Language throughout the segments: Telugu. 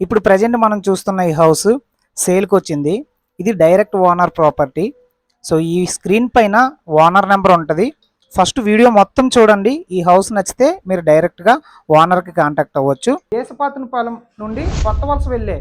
ఇప్పుడు ప్రజెంట్ మనం చూస్తున్న ఈ హౌస్ సేల్కి వచ్చింది. ఇది డైరెక్ట్ ఓనర్ ప్రాపర్టీ. సో ఈ స్క్రీన్ పైన ఓనర్ నెంబర్ ఉంటుంది. ఫస్ట్ వీడియో మొత్తం చూడండి. ఈ హౌస్ నచ్చితే మీరు డైరెక్ట్గా ఓనర్కి కాంటాక్ట్ అవ్వచ్చు. దేశపాతనపాలెం నుండి కొత్త వలస వెళ్ళే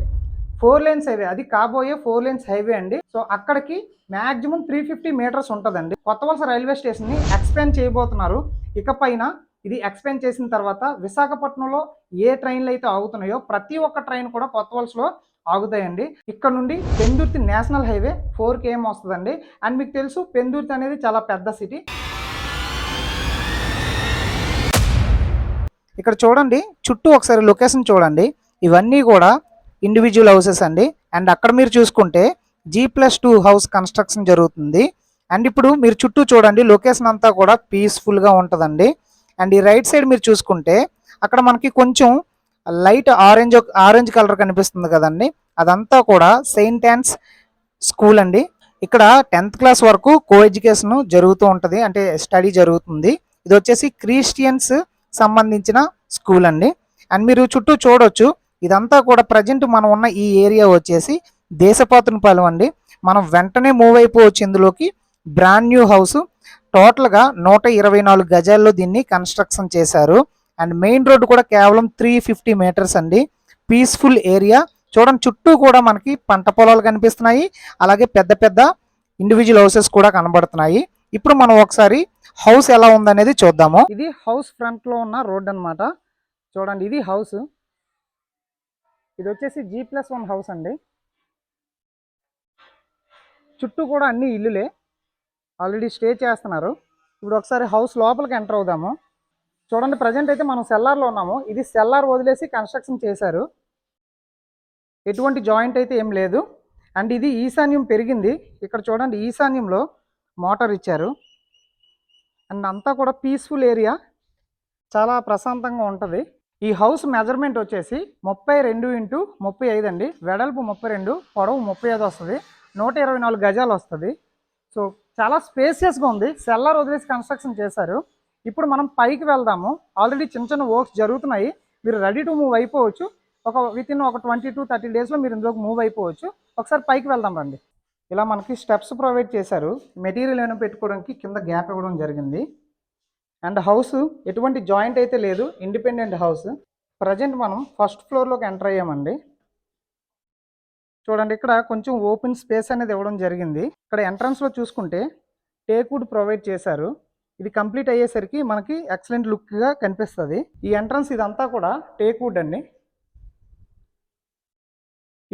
4 lanes హైవే, అది కాబోయే 4 lanes హైవే అండి. సో అక్కడికి మ్యాక్సిమం 350 మీటర్స్ ఉంటుందండి. కొత్త వలస రైల్వే స్టేషన్ని ఎక్స్పాండ్ చేయబోతున్నారు. ఇకపైన ఇది ఎక్స్పాండ్ చేసిన తర్వాత విశాఖపట్నంలో ఏ ట్రైన్లు అయితే ఆగుతున్నాయో ప్రతి ఒక్క ట్రైన్ కూడా కొత్త వలసలో ఆగుతాయండి. ఇక్కడ నుండి పెందుర్తి నేషనల్ హైవే 4 km వస్తుందండి. అండ్ మీకు తెలుసు పెందుర్తి అనేది చాలా పెద్ద సిటీ. ఇక్కడ చూడండి, చుట్టూ ఒకసారి లొకేషన్ చూడండి. ఇవన్నీ కూడా ఇండివిజువల్ హౌసెస్ అండి. అండ్ అక్కడ మీరు చూసుకుంటే G+2 హౌస్ కన్స్ట్రక్షన్ జరుగుతుంది. అండ్ ఇప్పుడు మీరు చుట్టూ చూడండి, లొకేషన్ అంతా కూడా పీస్ఫుల్గా ఉంటుందండి. అండ్ ఈ రైట్ సైడ్ మీరు చూసుకుంటే అక్కడ మనకి కొంచెం లైట్ ఆరెంజ్ కలర్ కనిపిస్తుంది కదండి, అదంతా కూడా సెయింట్ యాన్స్ స్కూల్ అండి. ఇక్కడ 10th క్లాస్ వరకు కో ఎడ్యుకేషన్ జరుగుతూ ఉంటుంది, అంటే స్టడీ జరుగుతుంది. ఇది వచ్చేసి క్రిస్టియన్స్ సంబంధించిన స్కూల్ అండి. అండ్ మీరు చుట్టూ చూడొచ్చు, ఇదంతా కూడా ప్రజెంట్ మనం ఉన్న ఈ ఏరియా వచ్చేసి దేశపాతనపాలెం అండి. మనం వెంటనే మూవ్ అయిపోవచ్చు ఇందులోకి. బ్రాండ్ న్యూ హౌస్, టోటల్గా 124 గజాల్లో దీన్ని కన్స్ట్రక్షన్ చేశారు. అండ్ మెయిన్ రోడ్డు కూడా కేవలం 350 మీటర్స్ అండి. పీస్ఫుల్ ఏరియా చూడండి. చుట్టూ కూడా మనకి పంట పొలాలు కనిపిస్తున్నాయి, అలాగే పెద్ద పెద్ద ఇండివిజువల్ హౌసెస్ కూడా కనబడుతున్నాయి. ఇప్పుడు మనం ఒకసారి హౌస్ ఎలా ఉందనేది చూద్దాము. ఇది హౌస్ ఫ్రంట్ లో ఉన్న రోడ్ అన్నమాట. చూడండి, ఇది హౌస్. ఇది వచ్చేసి G+1 హౌస్ అండి. చుట్టూ కూడా అన్ని ఇల్లులే, ఆల్రెడీ స్టే చేస్తున్నారు. ఇప్పుడు ఒకసారి హౌస్ లోపలికి ఎంటర్ అవుదాము. చూడండి, ప్రజెంట్ అయితే మనం సెల్లార్లో ఉన్నాము. ఇది సెల్లార్ వదిలేసి కన్స్ట్రక్షన్ చేశారు. ఎటువంటి జాయింట్ అయితే ఏం లేదు. అండ్ ఇది ఈశాన్యం పెరిగింది. ఇక్కడ చూడండి, ఈశాన్యంలో మోటార్ ఇచ్చారు. అండ్ అంతా కూడా పీస్ఫుల్ ఏరియా, చాలా ప్రశాంతంగా ఉంటుంది. ఈ హౌస్ మెజర్మెంట్ వచ్చేసి 32x35 అండి. వెడల్పు 32, పొడవు 35 వస్తుంది. 124 గజాలు వస్తుంది. సో చాలా స్పేసియస్గా ఉంది. సెల్లార్ వదిలేసి కన్స్ట్రక్షన్ చేశారు. ఇప్పుడు మనం పైకి వెళ్దాము. ఆల్రెడీ చిన్న చిన్న వర్క్స్ జరుగుతున్నాయి. మీరు రెడీ టు మూవ్ అయిపోవచ్చు. వితిన్ ఒక 20 to 30 డేస్లో మీరు ఇందులోకి మూవ్ అయిపోవచ్చు. ఒకసారి పైకి వెళ్దాం రండి. ఇలా మనకి స్టెప్స్ ప్రొవైడ్ చేశారు. మెటీరియల్ ఏమైనా పెట్టుకోవడానికి కింద గ్యాప్ ఇవ్వడం జరిగింది. అండ్ హౌస్ ఎటువంటి జాయింట్ అయితే లేదు, ఇండిపెండెంట్ హౌస్. ప్రజెంట్ మనం ఫస్ట్ ఫ్లోర్లోకి ఎంటర్ అయ్యామండి. చూడండి, ఇక్కడ కొంచెం ఓపెన్ స్పేస్ అనేది ఇవ్వడం జరిగింది. ఇక్కడ ఎంట్రన్స్లో చూసుకుంటే టేక్వుడ్ ప్రొవైడ్ చేశారు. ఇది కంప్లీట్ అయ్యేసరికి మనకి ఎక్సలెంట్ లుక్గా కనిపిస్తుంది. ఈ ఎంట్రన్స్ ఇదంతా కూడా టేక్వుడ్ అండి.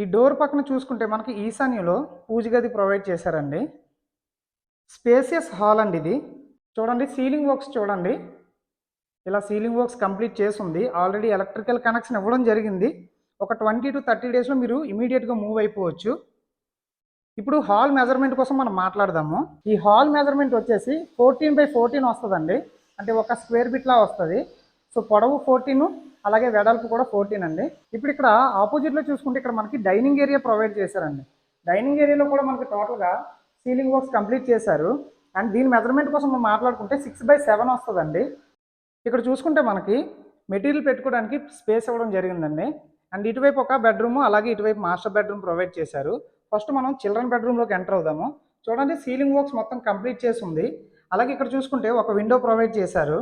ఈ డోర్ పక్కన చూసుకుంటే మనకి ఈశాన్యంలో పూజ గది ప్రొవైడ్ చేశారండి. స్పేసియస్ హాల్ అండి ఇది. చూడండి, సీలింగ్ వర్క్స్ చూడండి. ఇలా సీలింగ్ వర్క్స్ కంప్లీట్ చేసింది. ఆల్రెడీ ఎలక్ట్రికల్ కనెక్షన్ ఇవ్వడం జరిగింది. ఒక 20 to 30 డేస్లో మీరు ఇమీడియట్గా మూవ్ అయిపోవచ్చు. ఇప్పుడు హాల్ మెజర్మెంట్ కోసం మనం మాట్లాడదాము. ఈ హాల్ మెజర్మెంట్ వచ్చేసి 14x14 వస్తుందండి. అంటే ఒక స్క్వేర్ బిట్లా వస్తుంది. సో పొడవు 14, అలాగే వెడల్పు కూడా 14 అండి. ఇప్పుడు ఇక్కడ ఆపోజిట్లో చూసుకుంటే ఇక్కడ మనకి డైనింగ్ ఏరియా ప్రొవైడ్ చేశారండి. డైనింగ్ ఏరియాలో కూడా మనకి టోటల్గా సీలింగ్ వర్క్స్ కంప్లీట్ చేశారు. అండ్ దీని మెజర్మెంట్ కోసం మనం మాట్లాడుకుంటే 6x7 వస్తుందండి. ఇక్కడ చూసుకుంటే మనకి మెటీరియల్ పెట్టుకోవడానికి స్పేస్ ఇవ్వడం జరిగిందండి. అండ్ ఇటువైపు ఒక బెడ్రూమ్, అలాగే ఇటువైపు మాస్టర్ బెడ్రూమ్ ప్రొవైడ్ చేశారు. ఫస్ట్ మనం చిల్డ్రన్ బెడ్రూమ్లోకి ఎంటర్ అవుదాము. చూడండి, సీలింగ్ వర్క్స్ మొత్తం కంప్లీట్ చేసి ఉంది. అలాగే ఇక్కడ చూసుకుంటే ఒక విండో ప్రొవైడ్ చేశారు.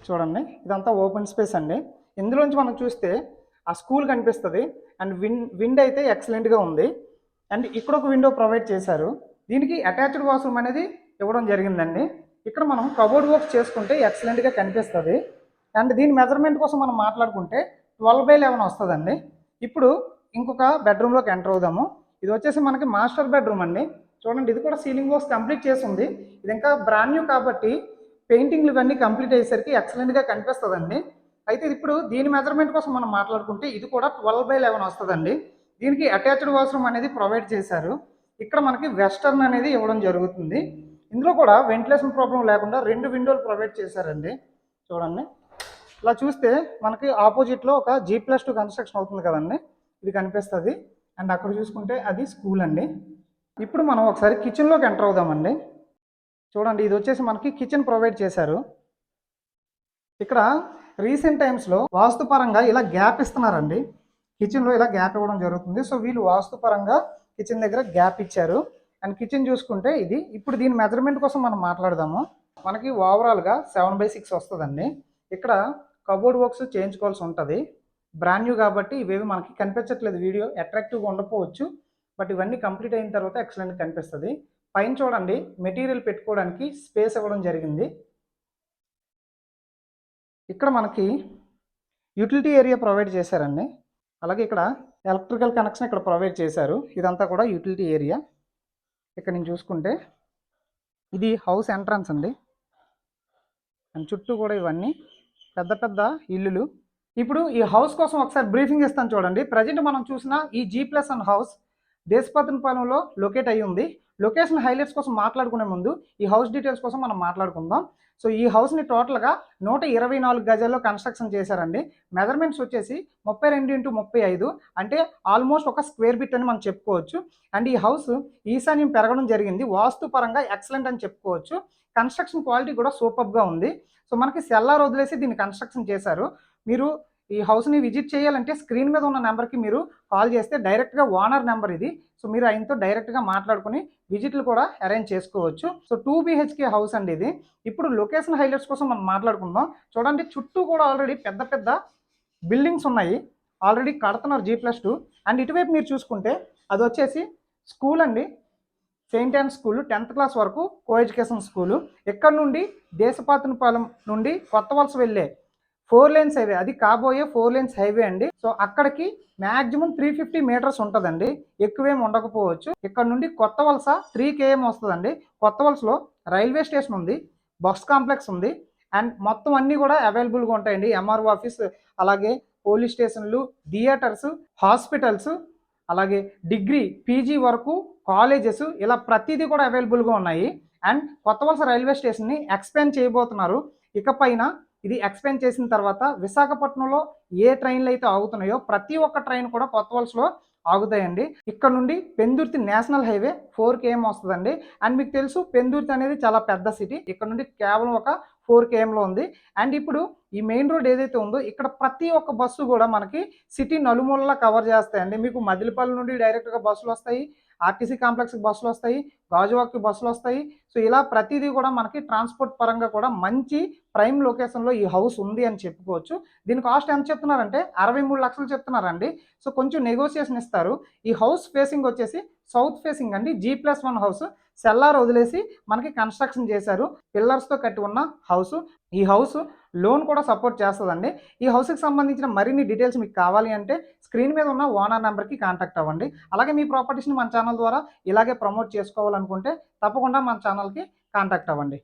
చూడండి, ఇదంతా ఓపెన్ స్పేస్ అండి. ఇందులోంచి మనం చూస్తే ఆ స్కూల్ కనిపిస్తుంది. అండ్ విండ్ అయితే ఎక్సలెంట్గా ఉంది. అండ్ ఇక్కడ ఒక విండో ప్రొవైడ్ చేశారు. దీనికి అటాచ్డ్ వాష్రూమ్ అనేది ఇవ్వడం జరిగిందండి. ఇక్కడ మనం కబోర్డ్ వర్క్స్ చేసుకుంటే ఎక్సలెంట్గా కనిపిస్తుంది. అండ్ దీని మెజర్మెంట్ కోసం మనం మాట్లాడుకుంటే 12x11 వస్తుందండి. ఇప్పుడు ఇంకొక బెడ్రూమ్లోకి ఎంటర్ అవుదాము. ఇది వచ్చేసి మనకి మాస్టర్ బెడ్రూమ్ అండి. చూడండి, ఇది కూడా సీలింగ్ వర్క్స్ కంప్లీట్ చేసి ఉంది. ఇది ఇంకా బ్రాండ్ న్యూ కాబట్టి పెయింటింగ్లు ఇవన్నీ కంప్లీట్ అయ్యేసరికి ఎక్సలెంట్గా కనిపిస్తుందండి. అయితే ఇప్పుడు దీని మెజర్మెంట్ కోసం మనం మాట్లాడుకుంటే ఇది కూడా 12x11 వస్తుందండి. దీనికి అటాచ్డ్ వాష్రూమ్ అనేది ప్రొవైడ్ చేశారు. ఇక్కడ మనకి వెస్టర్న్ అనేది ఇవ్వడం జరుగుతుంది. ఇందులో కూడా వెంటిలేషన్ ప్రాబ్లం లేకుండా 2 విండోలు ప్రొవైడ్ చేశారండి. చూడండి, ఇలా చూస్తే మనకి ఆపోజిట్లో ఒక G+2 కన్స్ట్రక్షన్ అవుతుంది కదండి, ఇది కనిపిస్తుంది. అండ్ అక్కడ చూసుకుంటే అది స్కూల్ అండి. ఇప్పుడు మనం ఒకసారి కిచెన్లోకి ఎంటర్ అవుదామండి. చూడండి, ఇది వచ్చేసి మనకి కిచెన్ ప్రొవైడ్ చేశారు. ఇక్కడ రీసెంట్ టైమ్స్లో వాస్తు పరంగా ఇలా గ్యాప్ ఇస్తున్నారండి. కిచెన్లో ఇలా గ్యాప్ ఇవ్వడం జరుగుతుంది. సో వీళ్ళు వాస్తు పరంగా కిచెన్ దగ్గర గ్యాప్ ఇచ్చారు. అండ్ కిచెన్ చూసుకుంటే ఇది. ఇప్పుడు దీని మెజర్మెంట్ కోసం మనం మాట్లాడదాము. మనకి ఓవరాల్గా 7/6 వస్తుందండి. ఇక్కడ కబోర్డ్ వర్క్స్ చేయించుకోవాల్సి ఉంటుంది. బ్రాండ్ న్యూ కాబట్టి ఇవేవి మనకి కనిపించట్లేదు. వీడియో అట్రాక్టివ్గా ఉండకపోవచ్చు, బట్ ఇవన్నీ కంప్లీట్ అయిన తర్వాత ఎక్సలెంట్ కనిపిస్తుంది. పైన చూడండి, మెటీరియల్ పెట్టుకోవడానికి స్పేస్ ఇవ్వడం జరిగింది. ఇక్కడ మనకి యూటిలిటీ ఏరియా ప్రొవైడ్ చేశారండి. అలాగే ఇక్కడ ఎలక్ట్రికల్ కనెక్షన్ ఇక్కడ ప్రొవైడ్ చేశారు. ఇదంతా కూడా యూటిలిటీ ఏరియా. ఇక్కడ నేను చూసుకుంటే ఇది హౌస్ ఎంట్రన్స్ అండి. అండ్ చుట్టూ కూడా ఇవన్నీ పెద్ద పెద్ద ఇల్లులు. ఇప్పుడు ఈ హౌస్ కోసం ఒకసారి బ్రీఫింగ్ ఇస్తాను చూడండి. ప్రజెంట్ మనం చూసిన ఈ G+1 హౌస్ దేశపతనపాలెంలో లొకేట్ అయ్యి ఉంది. లొకేషన్ హైలైట్స్ కోసం మాట్లాడుకునే ముందు ఈ హౌస్ డీటెయిల్స్ కోసం మనం మాట్లాడుకుందాం. సో ఈ హౌస్ని టోటల్గా 124 గజాల్లో కన్స్ట్రక్షన్ చేశారండి. మెజర్మెంట్స్ వచ్చేసి 32x35, అంటే ఆల్మోస్ట్ ఒక స్క్వేర్ బిట్ అని మనం చెప్పుకోవచ్చు. అండ్ ఈ హౌస్ ఈశాన్యం పెరగడం జరిగింది. వాస్తు పరంగా ఎక్సలెంట్ అని చెప్పుకోవచ్చు. కన్స్ట్రక్షన్ క్వాలిటీ కూడా సూపర్గా ఉంది. సో మనకి సెల్లార్ వదిలేసి దీన్ని కన్స్ట్రక్షన్ చేశారు. మీరు ఈ హౌస్ని విజిట్ చేయాలంటే స్క్రీన్ మీద ఉన్న నెంబర్కి మీరు కాల్ చేస్తే డైరెక్ట్గా ఓనర్ నెంబర్ ఇది. సో మీరు ఆయనతో డైరెక్ట్గా మాట్లాడుకుని విజిట్లు కూడా అరేంజ్ చేసుకోవచ్చు. సో 2 BHK హౌస్ అండి ఇది. ఇప్పుడు లొకేషన్ హైలైట్స్ కోసం మనం మాట్లాడుకుందాం. చూడండి, చుట్టూ కూడా ఆల్రెడీ పెద్ద పెద్ద బిల్డింగ్స్ ఉన్నాయి. ఆల్రెడీ కడుతున్నారు G+2. అండ్ ఇటువైపు మీరు చూసుకుంటే అది వచ్చేసి స్కూల్ అండి. Saint an school 10th class వరకు కో ఎడ్యుకేషన్ స్కూలు. ఇక్కడ నుండి దేశపాతనపాలెం నుండి కొత్త వలస వెళ్ళే 4 lanes హైవే, అది కాబోయే 4 lanes హైవే అండి. సో అక్కడికి మ్యాక్సిమం 350 మీటర్స్ ఉంటుందండి, ఎక్కువేం ఉండకపోవచ్చు. ఇక్కడ నుండి కొత్త వలస 3 km వస్తుందండి. కొత్త వలసలో రైల్వే స్టేషన్ ఉంది, బస్ కాంప్లెక్స్ ఉంది, అండ్ మొత్తం అన్నీ కూడా అవైలబుల్గా ఉంటాయండి. MRO ఆఫీస్, అలాగే పోలీస్ స్టేషన్లు, థియేటర్స్, హాస్పిటల్స్, అలాగే డిగ్రీ PG వరకు కాలేజెస్, ఇలా ప్రతిదీ కూడా అవైలబుల్గా ఉన్నాయి. అండ్ కొత్త వలస రైల్వే స్టేషన్ని ఎక్స్పాండ్ చేయబోతున్నారు. ఇకపైన ఇది ఎక్స్పాండ్ చేసిన తర్వాత విశాఖపట్నంలో ఏ ట్రైన్లు అయితే ఆగుతున్నాయో ప్రతి ఒక్క ట్రైన్ కూడా కొత్త వలసలో ఆగుతాయండి. ఇక్కడ నుండి పెందుర్తి నేషనల్ హైవే 4 km వస్తుందండి. అండ్ మీకు తెలుసు, పెందుర్తి అనేది చాలా పెద్ద సిటీ. ఇక్కడ నుండి కేవలం ఒక 4 kmలో ఉంది. అండ్ ఇప్పుడు ఈ మెయిన్ రోడ్ ఏదైతే ఉందో ఇక్కడ ప్రతి ఒక్క బస్సు కూడా మనకి సిటీ నలుమూలలా కవర్ చేస్తాయండి. మీకు మదిలిపల్లి నుండి డైరెక్ట్గా బస్సులు వస్తాయి, ఆర్టీసీ కాంప్లెక్స్కి బస్సులు వస్తాయి, గాజువాక్కి బస్సులు వస్తాయి. సో ఇలా ప్రతిదీ కూడా మనకి ట్రాన్స్పోర్ట్ పరంగా కూడా మంచి ప్రైమ్ లొకేషన్లో ఈ హౌస్ ఉంది అని చెప్పుకోవచ్చు. దీని కాస్ట్ ఎంత చెప్తున్నారంటే 63 లక్షలు చెప్తున్నారండి. సో కొంచెం నెగోసియేషన్ ఇస్తారు. ఈ హౌస్ ఫేసింగ్ వచ్చేసి సౌత్ ఫేసింగ్ అండి. G+1 హౌస్ సెల్లార్ వదిలేసి మనకి కన్స్ట్రక్షన్ చేశారు. పిల్లర్స్తో కట్టి ఉన్న హౌస్. ఈ హౌస్ లోన్ కూడా సపోర్ట్ చేస్తుందండి. ఈ హౌస్కి సంబంధించిన మరిన్ని డీటెయిల్స్ మీకు కావాలి అంటే స్క్రీన్ మీద ఉన్న ఓనర్ నెంబర్కి కాంటాక్ట్ అవ్వండి. అలాగే మీ ప్రాపర్టీస్ని మన ఛానల్ ద్వారా ఇలాగే ప్రమోట్ చేసుకోవాలనుకుంటే తప్పకుండా మన ఛానల్కి కాంటాక్ట్ అవ్వండి.